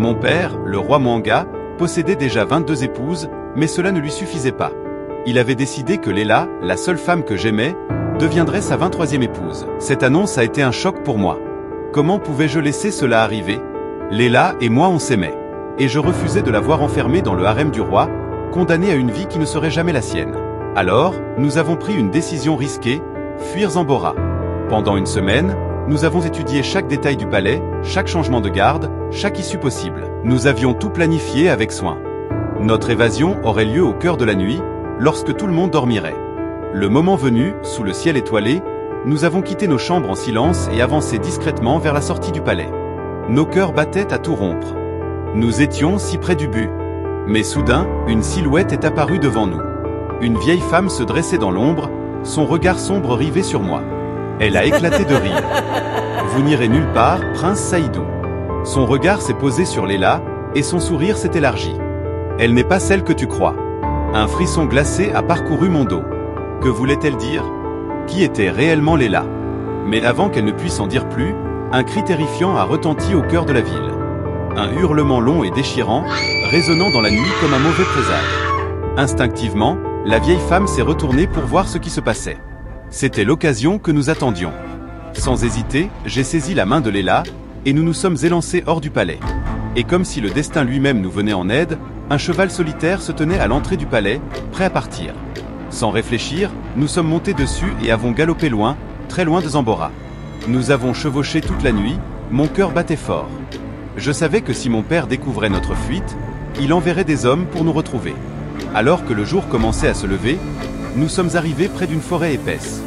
Mon père, le roi Mwanga, possédait déjà 22 épouses, mais cela ne lui suffisait pas. Il avait décidé que Léla, la seule femme que j'aimais, deviendrait sa 23e épouse. Cette annonce a été un choc pour moi. Comment pouvais-je laisser cela arriver? Léla et moi on s'aimait. Et je refusais de la voir enfermée dans le harem du roi, condamnée à une vie qui ne serait jamais la sienne. Alors, nous avons pris une décision risquée, fuir Zambora. Pendant une semaine, nous avons étudié chaque détail du palais, chaque changement de garde, chaque issue possible. Nous avions tout planifié avec soin. Notre évasion aurait lieu au cœur de la nuit, lorsque tout le monde dormirait. Le moment venu, sous le ciel étoilé, nous avons quitté nos chambres en silence et avancé discrètement vers la sortie du palais. Nos cœurs battaient à tout rompre. Nous étions si près du but. Mais soudain, une silhouette est apparue devant nous. Une vieille femme se dressait dans l'ombre, son regard sombre rivé sur moi. Elle a éclaté de rire. Vous n'irez nulle part, prince Saïdou. Son regard s'est posé sur Léla, et son sourire s'est élargi. Elle n'est pas celle que tu crois. Un frisson glacé a parcouru mon dos. Que voulait-elle dire? Qui était réellement Léla? Mais avant qu'elle ne puisse en dire plus, un cri terrifiant a retenti au cœur de la ville. Un hurlement long et déchirant, résonnant dans la nuit comme un mauvais présage. Instinctivement, la vieille femme s'est retournée pour voir ce qui se passait. C'était l'occasion que nous attendions. Sans hésiter, j'ai saisi la main de Léla, et nous nous sommes élancés hors du palais. Et comme si le destin lui-même nous venait en aide, un cheval solitaire se tenait à l'entrée du palais, prêt à partir. Sans réfléchir, nous sommes montés dessus et avons galopé loin, très loin de Zambora. Nous avons chevauché toute la nuit, mon cœur battait fort. Je savais que si mon père découvrait notre fuite, il enverrait des hommes pour nous retrouver. Alors que le jour commençait à se lever, nous sommes arrivés près d'une forêt épaisse.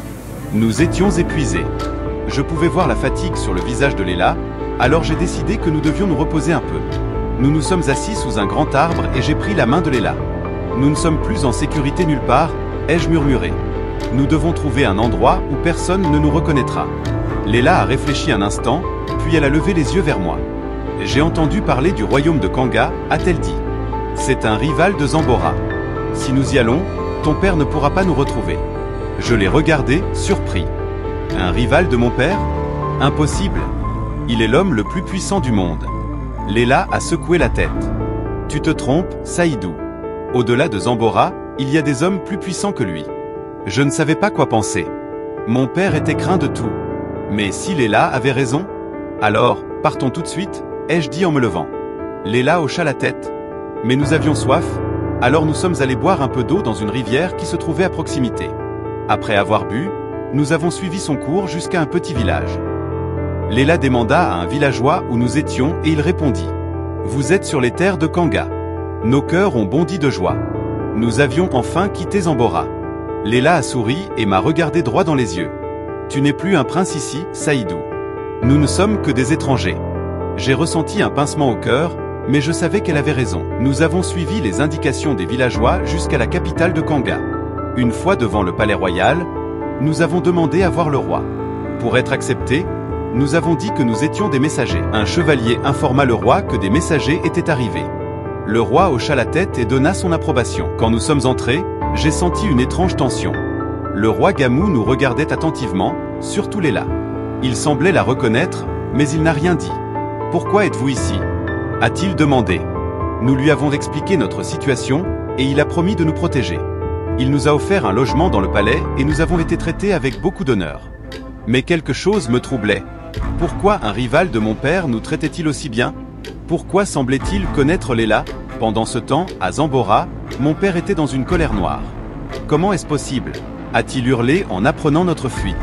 Nous étions épuisés. Je pouvais voir la fatigue sur le visage de Léla, alors j'ai décidé que nous devions nous reposer un peu. Nous nous sommes assis sous un grand arbre et j'ai pris la main de Léla. Nous ne sommes plus en sécurité nulle part, ai-je murmuré. Nous devons trouver un endroit où personne ne nous reconnaîtra. Léla a réfléchi un instant, puis elle a levé les yeux vers moi. J'ai entendu parler du royaume de Kanga, a-t-elle dit. C'est un rival de Zambora. Si nous y allons, ton père ne pourra pas nous retrouver. Je l'ai regardé, surpris. Un rival de mon père? Impossible. Il est l'homme le plus puissant du monde. Léla a secoué la tête. Tu te trompes, Saïdou. Au-delà de Zambora, il y a des hommes plus puissants que lui. Je ne savais pas quoi penser. Mon père était craint de tout. Mais si Léla avait raison, alors, partons tout de suite, ai-je dit en me levant. Léla hocha la tête. Mais nous avions soif, alors nous sommes allés boire un peu d'eau dans une rivière qui se trouvait à proximité. Après avoir bu, nous avons suivi son cours jusqu'à un petit village. Léla demanda à un villageois où nous étions et il répondit. Vous êtes sur les terres de Kanga. Nos cœurs ont bondi de joie. Nous avions enfin quitté Zambora. Léla a souri et m'a regardé droit dans les yeux. Tu n'es plus un prince ici, Saïdou. Nous ne sommes que des étrangers. J'ai ressenti un pincement au cœur, mais je savais qu'elle avait raison. Nous avons suivi les indications des villageois jusqu'à la capitale de Kanga. Une fois devant le palais royal, nous avons demandé à voir le roi. Pour être acceptés, nous avons dit que nous étions des messagers. Un chevalier informa le roi que des messagers étaient arrivés. Le roi hocha la tête et donna son approbation. Quand nous sommes entrés, j'ai senti une étrange tension. Le roi Gamou nous regardait attentivement, surtout Léla. Il semblait la reconnaître, mais il n'a rien dit. « Pourquoi êtes-vous ici » a-t-il demandé. Nous lui avons expliqué notre situation, et il a promis de nous protéger. Il nous a offert un logement dans le palais, et nous avons été traités avec beaucoup d'honneur. Mais quelque chose me troublait. Pourquoi un rival de mon père nous traitait-il aussi bien? Pourquoi semblait-il connaître Léla? Pendant ce temps, à Zambora, mon père était dans une colère noire. Comment est-ce possible? A-t-il hurlé en apprenant notre fuite?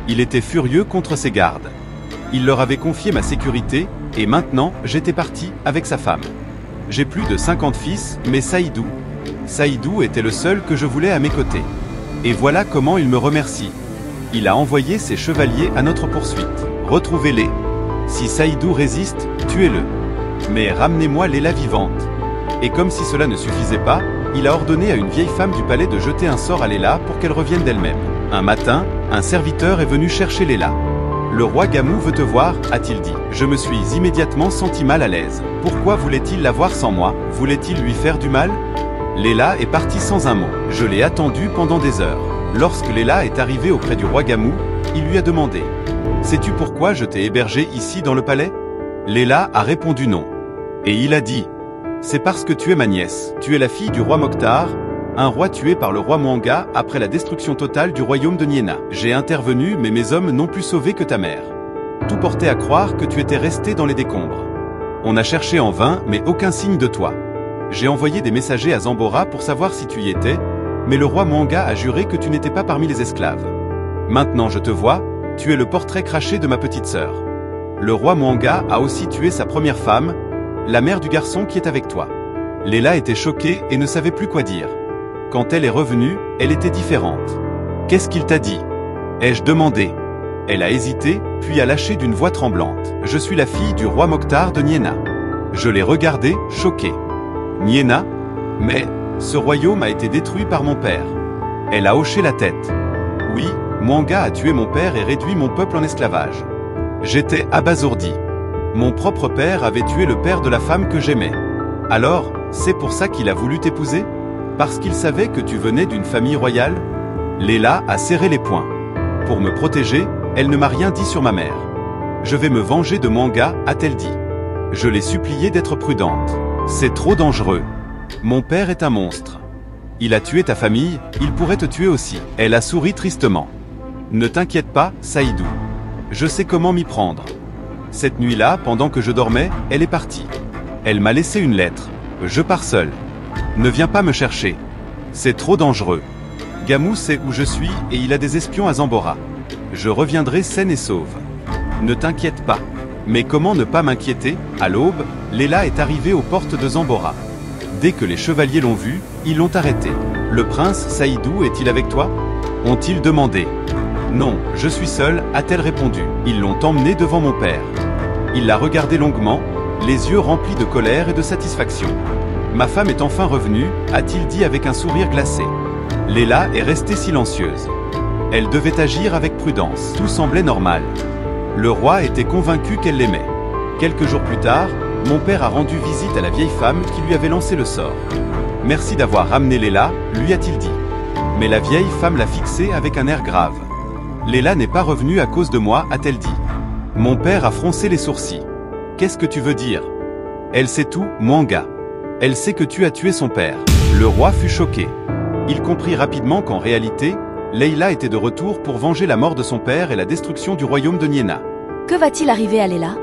Il était furieux contre ses gardes. Il leur avait confié ma sécurité, et maintenant, j'étais parti avec sa femme. J'ai plus de 50 fils, mais Saïdou était le seul que je voulais à mes côtés. Et voilà comment il me remercie. Il a envoyé ses chevaliers à notre poursuite. Retrouvez-les. Si Saïdou résiste, tuez-le. Mais ramenez-moi Léla vivante. Et comme si cela ne suffisait pas, il a ordonné à une vieille femme du palais de jeter un sort à Léla pour qu'elle revienne d'elle-même. Un matin, un serviteur est venu chercher Léla. Le roi Gamou veut te voir, a-t-il dit. Je me suis immédiatement senti mal à l'aise. Pourquoi voulait-il la voir sans moi? Voulait-il lui faire du mal? Léla est partie sans un mot. Je l'ai attendue pendant des heures. Lorsque Léla est arrivée auprès du roi Gamou, il lui a demandé « Sais-tu pourquoi je t'ai hébergé ici dans le palais ?» Léla a répondu non. Et il a dit, c'est parce que tu es ma nièce, tu es la fille du roi Mokhtar, un roi tué par le roi Mwanga après la destruction totale du royaume de Niena. J'ai intervenu mais mes hommes n'ont pu sauver que ta mère. Tout portait à croire que tu étais resté dans les décombres. On a cherché en vain mais aucun signe de toi. J'ai envoyé des messagers à Zambora pour savoir si tu y étais, mais le roi Mwanga a juré que tu n'étais pas parmi les esclaves. Maintenant je te vois, tu es le portrait craché de ma petite sœur. Le roi Mwanga a aussi tué sa première femme, la mère du garçon qui est avec toi. Leila était choquée et ne savait plus quoi dire. Quand elle est revenue, elle était différente. Qu'est-ce qu'il t'a dit? Ai-je demandé. Elle a hésité, puis a lâché d'une voix tremblante. Je suis la fille du roi Mokhtar de Niena. Je l'ai regardée, choquée. Niena? Mais, ce royaume a été détruit par mon père. Elle a hoché la tête. Oui, Mwanga a tué mon père et réduit mon peuple en esclavage. J'étais abasourdi. Mon propre père avait tué le père de la femme que j'aimais. Alors, c'est pour ça qu'il a voulu t'épouser? Parce qu'il savait que tu venais d'une famille royale? Leila a serré les poings. Pour me protéger, elle ne m'a rien dit sur ma mère. Je vais me venger de Mwanga, a-t-elle dit. Je l'ai supplié d'être prudente. C'est trop dangereux. Mon père est un monstre. Il a tué ta famille, il pourrait te tuer aussi. Elle a souri tristement. Ne t'inquiète pas, Saïdou. Je sais comment m'y prendre. Cette nuit-là, pendant que je dormais, elle est partie. Elle m'a laissé une lettre. Je pars seul. Ne viens pas me chercher. C'est trop dangereux. Gamou sait où je suis et il a des espions à Zambora. Je reviendrai saine et sauve. Ne t'inquiète pas. Mais comment ne pas m'inquiéter? À l'aube, Leila est arrivée aux portes de Zambora. Dès que les chevaliers l'ont vue, ils l'ont arrêtée. Le prince Saïdou est-il avec toi? Ont-ils demandé. Non, je suis seule, a-t-elle répondu. Ils l'ont emmenée devant mon père. Il l'a regardée longuement, les yeux remplis de colère et de satisfaction. Ma femme est enfin revenue, a-t-il dit avec un sourire glacé. Leila est restée silencieuse. Elle devait agir avec prudence. Tout semblait normal. Le roi était convaincu qu'elle l'aimait. Quelques jours plus tard, mon père a rendu visite à la vieille femme qui lui avait lancé le sort. Merci d'avoir ramené Leila, lui a-t-il dit. Mais la vieille femme l'a fixé avec un air grave. Leila n'est pas revenue à cause de moi, a-t-elle dit. Mon père a froncé les sourcils. Qu'est-ce que tu veux dire? Elle sait tout, Mwanga. Elle sait que tu as tué son père. Le roi fut choqué. Il comprit rapidement qu'en réalité, Leila était de retour pour venger la mort de son père et la destruction du royaume de Niena. Que va-t-il arriver à Leila?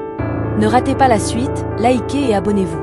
Ne ratez pas la suite, likez et abonnez-vous.